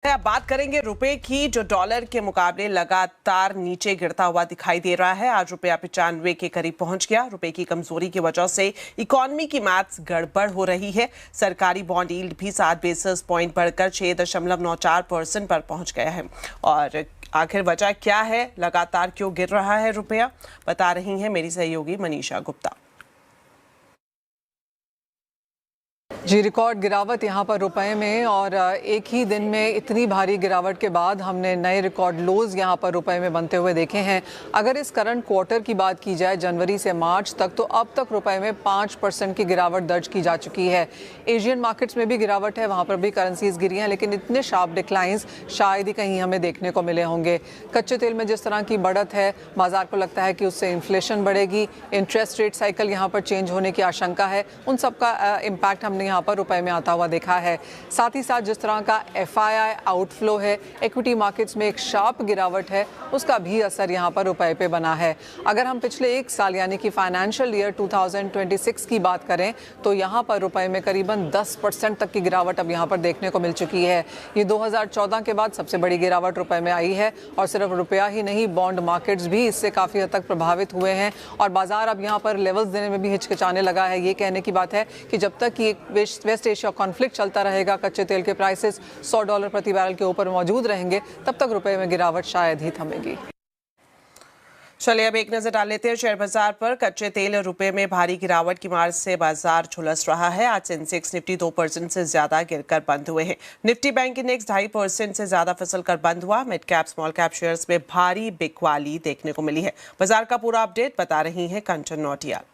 अब बात करेंगे रुपए की, जो डॉलर के मुकाबले लगातार नीचे गिरता हुआ दिखाई दे रहा है। आज रुपया 95 के करीब पहुंच गया। रुपए की कमजोरी की वजह से इकोनॉमी की मैथ्स गड़बड़ हो रही है। सरकारी बॉन्ड यील्ड भी 7 बेसिस पॉइंट बढ़कर 6.94% पर पहुंच गया है। और आखिर वजह क्या है, लगातार क्यों गिर रहा है रुपया, बता रही हैं मेरी सहयोगी मनीषा गुप्ता। जी, रिकॉर्ड गिरावट यहाँ पर रुपए में, और एक ही दिन में इतनी भारी गिरावट के बाद हमने नए रिकॉर्ड लोज यहाँ पर रुपए में बनते हुए देखे हैं। अगर इस करंट क्वार्टर की बात की जाए, जनवरी से मार्च तक, तो अब तक रुपए में 5% की गिरावट दर्ज की जा चुकी है। एशियन मार्केट्स में भी गिरावट है, वहाँ पर भी करेंसीज गिरी हैं, लेकिन इतने शार्प डिक्लाइंस शायद ही कहीं हमें देखने को मिले होंगे। कच्चे तेल में जिस तरह की बढ़त है, बाजार को लगता है कि उससे इन्फ्लेशन बढ़ेगी, इंटरेस्ट रेट साइकिल यहाँ पर चेंज होने की आशंका है। उन सब का इम्पैक्ट हमने यहाँ पर रुपए में आता हुआ देखा है। साथ ही साथ जिस तरह का FII आउटफ्लो है, इक्विटी मार्केट्स में एक शार्प गिरावट है, उसका भी असर यहाँ पर रुपए पे बना है। अगर हम पिछले एक साल यानी कि फाइनेंशियल ईयर 2026 की बात करें, तो यहाँ पर रुपए में करीबन 10% तक की गिरावट अब यहाँ पर देखने को मिल चुकी है। ये 2014 के बाद सबसे बड़ी गिरावट रुपए में आई है। और सिर्फ रुपया ही नहीं, बॉन्ड मार्केट्स भी इससे काफ़ी हद तक प्रभावित हुए हैं। और बाजार अब यहाँ पर लेवल्स देने में भी हिचकिचाने लगा है। ये कहने की बात है कि जब तक ये वेस्ट एशिया कॉन्फ्लिक्ट चलता रहेगा, कच्चे तेल के प्राइसेस $100 प्रति बैरल के ऊपर मौजूद रहेंगे, तब तक रुपए में गिरावट शायद ही थमेगी। चलिए अब एक नजर डाल लेते हैं शेयर बाजार पर। कच्चे तेल और रुपए में भारी गिरावट की मार से बाजार झुलस रहा है। आज सेंसेक्स निफ्टी 2% से ज्यादा गिरकर बंद हुए हैं। निफ्टी बैंक इंडेक्स 2.5% से ज्यादा फिसलकर बंद हुआ। Mid cap small cap shares में भारी बिकवाली देखने को मिली है। बाजार का पूरा अपडेट बता रही है कंचन नौटियाल।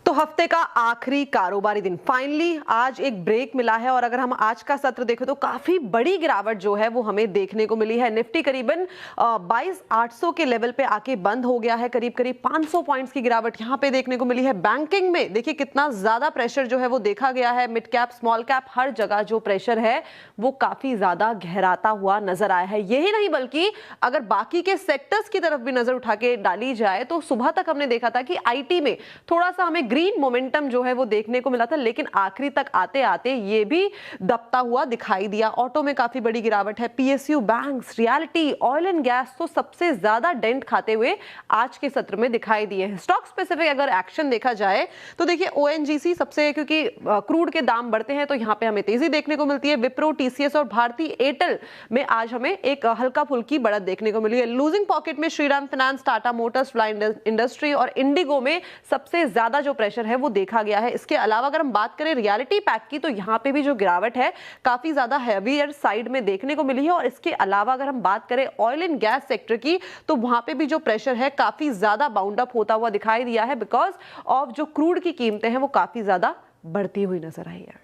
तो हफ्ते का आखिरी कारोबारी दिन, फाइनली आज एक ब्रेक मिला है। और अगर हम आज का सत्र देखें तो काफी बड़ी गिरावट जो है वो हमें देखने को मिली है। निफ्टी करीबन 22,800 के लेवल पे आके बंद हो गया है। करीब 500 पॉइंट्स की गिरावट यहाँ पे देखने को मिली है। बैंकिंग में देखिए कितना ज्यादा प्रेशर जो है वो देखा गया है। मिड कैप स्मॉल कैप हर जगह जो प्रेशर है वो काफी ज्यादा गहराता हुआ नजर आया है। यही नहीं बल्कि अगर बाकी के सेक्टर्स की तरफ भी नजर उठा के डाली जाए तो सुबह तक हमने देखा था कि IT में थोड़ा सा हमें ग्रीन मोमेंटम जो है वो देखने को मिला था, लेकिन आखिरी तक आते आते ये भी दबता हुआ दिखाई दिया। ऑटो में काफी बड़ी गिरावट है। PSU, banks, reality, oil and gas तो सबसे ज्यादा डेंट खाते हुए आज के सत्र में दिखाई दिए हैं। स्टॉक स्पेसिफिक अगर एक्शन देखा जाए तो देखिए ONGC सबसे, क्योंकि क्रूड के दाम बढ़ते हैं तो यहाँ पे हमें तेजी देखने को मिलती है। विप्रो, TCS और भारती एयरटेल में आज हमें एक हल्का फुल्की बढ़त देखने को मिली है। लूजिंग पॉकेट में Shriram finance, Tata Motors, fly industry और इंडिगो में सबसे ज्यादा जो प्रेशर है वो देखा गया है। इसके अलावा अगर हम बात करें रियलिटी पैक की, तो यहाँ पे भी जो गिरावट है काफी ज्यादा हैवियर साइड में देखने को मिली है। और इसके अलावा अगर हम बात करें ऑयल एंड गैस सेक्टर की, तो वहां पे भी जो प्रेशर है काफी ज्यादा बाउंड अप होता हुआ दिखाई दिया है, बिकॉज ऑफ जो क्रूड की कीमतें हैं वो काफी ज्यादा बढ़ती हुई नजर आई है।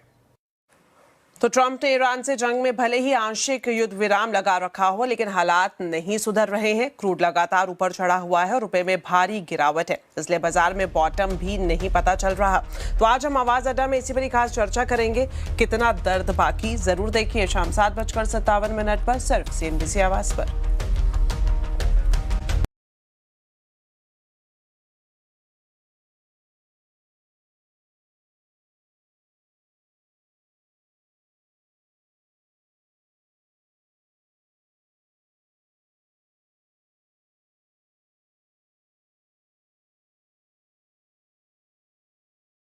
तो ट्रंप ने ईरान से जंग में भले ही आंशिक युद्ध विराम लगा रखा हो, लेकिन हालात नहीं सुधर रहे हैं। क्रूड लगातार ऊपर चढ़ा हुआ है और रुपए में भारी गिरावट है, इसलिए बाजार में बॉटम भी नहीं पता चल रहा। तो आज हम आवाज अड्डा में इसी पर खास चर्चा करेंगे। कितना दर्द बाकी, जरूर देखिए शाम 7:57 पर सिर्फ CNBC आवाज पर।